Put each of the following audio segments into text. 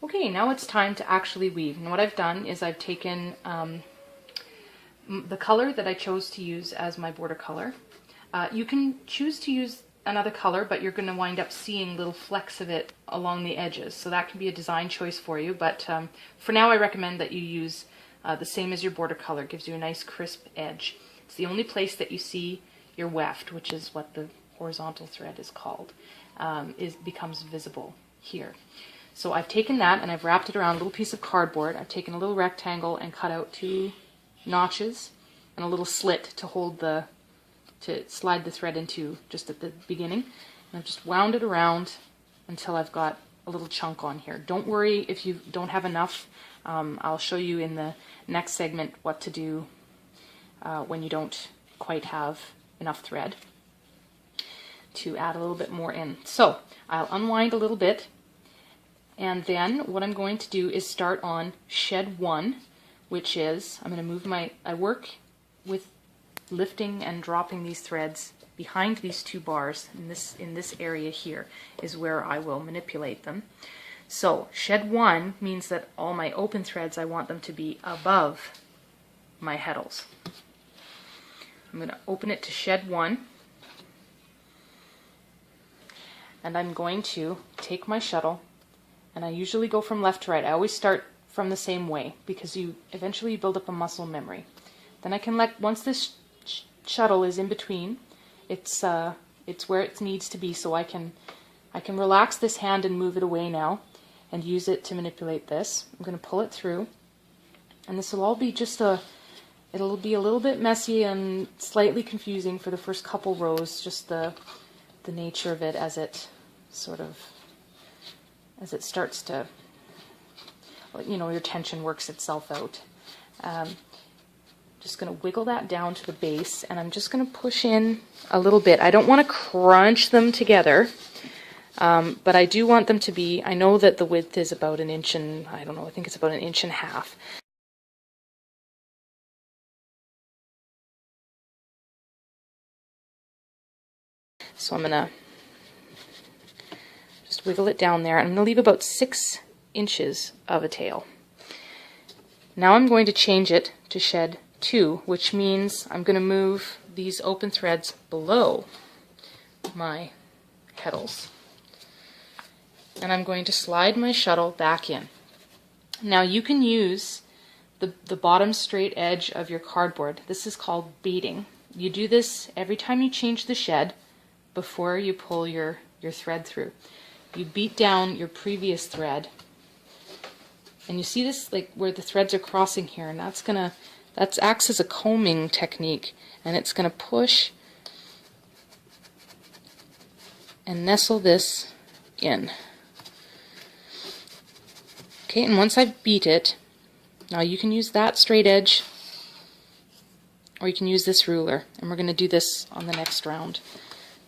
Okay, now it's time to actually weave. And what I've done is I've taken the color that I chose to use as my border color. You can choose to use another color, but you're going to wind up seeing little flecks of it along the edges. So that can be a design choice for you. But for now, I recommend that you use the same as your border color. It gives you a nice crisp edge. It's the only place that you see your weft, which is what the horizontal thread is called, becomes visible here. So I've taken that and I've wrapped it around a little piece of cardboard. I've taken a little rectangle and cut out 2 notches and a little slit to slide the thread into just at the beginning. And I've just wound it around until I've got a little chunk on here. Don't worry if you don't have enough. I'll show you in the next segment what to do when you don't quite have enough thread to add a little bit more in. So I'll unwind a little bit. And then what I'm going to do is start on shed 1, which is, I'm going to move I work with lifting and dropping these threads behind these 2 bars. In this area here is where I will manipulate them. So shed 1 means that all my open threads, I want them to be above my heddles. I'm going to open it to shed 1. And I'm going to take my shuttle, and I usually go from left to right. I always start from the same way because you eventually build up a muscle memory. Then I can once this shuttle is in between, it's where it needs to be, so I can relax this hand and move it away now and use it to manipulate this. I'm going to pull it through, and this will all be it'll be a little bit messy and slightly confusing for the first couple rows, just the nature of it as it starts to, your tension works itself out. Just going to wiggle that down to the base, and I'm just going to push in a little bit. I don't want to crunch them together, but I do want them to be, I know that the width is about 1 inch and, I don't know, I think it's about 1.5 inches. So I'm going to just wiggle it down there. I'm going to leave about 6 inches of a tail. Now I'm going to change it to shed 2, which means I'm going to move these open threads below my heddles. And I'm going to slide my shuttle back in. Now you can use the bottom straight edge of your cardboard. This is called beading. You do this every time you change the shed before you pull your thread through. You beat down your previous thread, and you see this where the threads are crossing here, and that acts as a combing technique, and it's going to push and nestle this in. Okay, and once I've beat it, now you can use that straight edge, or you can use this ruler, and we're going to do this on the next round.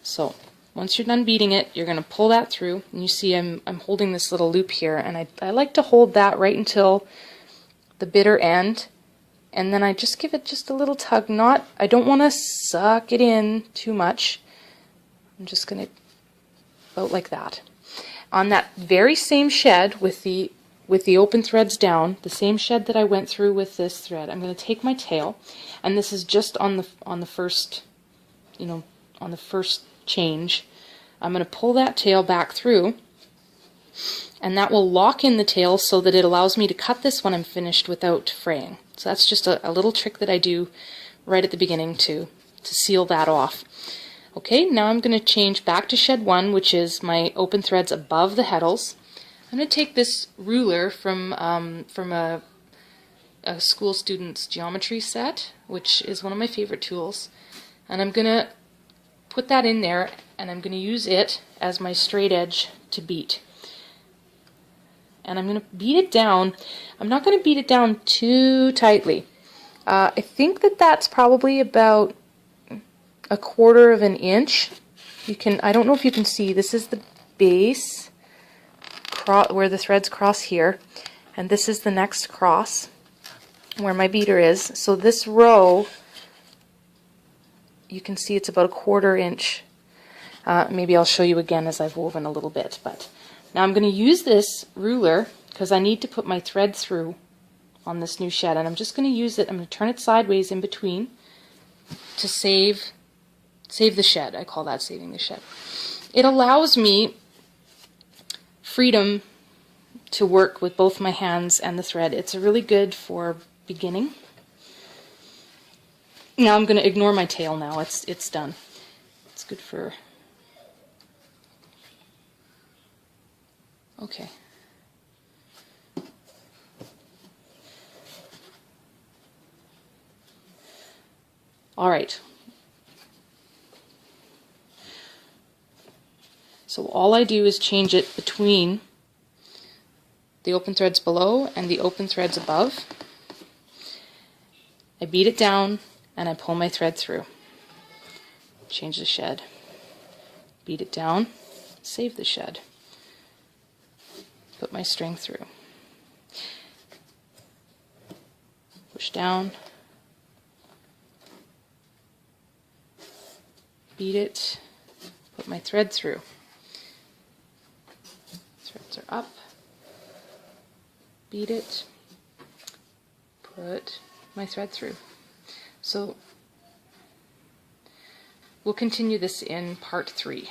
So once you're done beating it, you're going to pull that through, and you see I'm holding this little loop here, and I like to hold that right until the bitter end, and then I just give it just a little tug. I don't want to suck it in too much. I'm just going to, about like that. On that very same shed with the open threads down, the same shed that I went through with this thread, I'm going to take my tail, and this is just on the first, on the first change. I'm going to pull that tail back through, and that will lock in the tail so that it allows me to cut this when I'm finished without fraying. So that's just a little trick that I do right at the beginning to seal that off. Okay, now I'm going to change back to shed 1, which is my open threads above the heddles. I'm going to take this ruler from a school student's geometry set, which is one of my favorite tools, and I'm going to put that in there, and I'm going to use it as my straight edge to beat. And I'm going to beat it down. I'm not going to beat it down too tightly. I think that's probably about 1/4 of an inch. I don't know if you can see, this is the base where the threads cross here, and this is the next cross where my beater is. So this row, you can see it's about 1/4 inch. Maybe I'll show you again as I've woven a little bit. But now I'm going to use this ruler because I need to put my thread through on this new shed, and I'm just going to use it. I'm going to turn it sideways in between to save the shed. I call that saving the shed. It allows me freedom to work with both my hands and the thread. It's really good for beginning. Now I'm going to ignore my tail now. It's done. It's good for... Okay. All right. So all I do is change it between the open threads below and the open threads above. I beat it down and I pull my thread through. Change the shed. Beat it down, save the shed. Put my string through. Push down. Beat it, put my thread through. Threads are up. Beat it, put my thread through. So we'll continue this in part 3.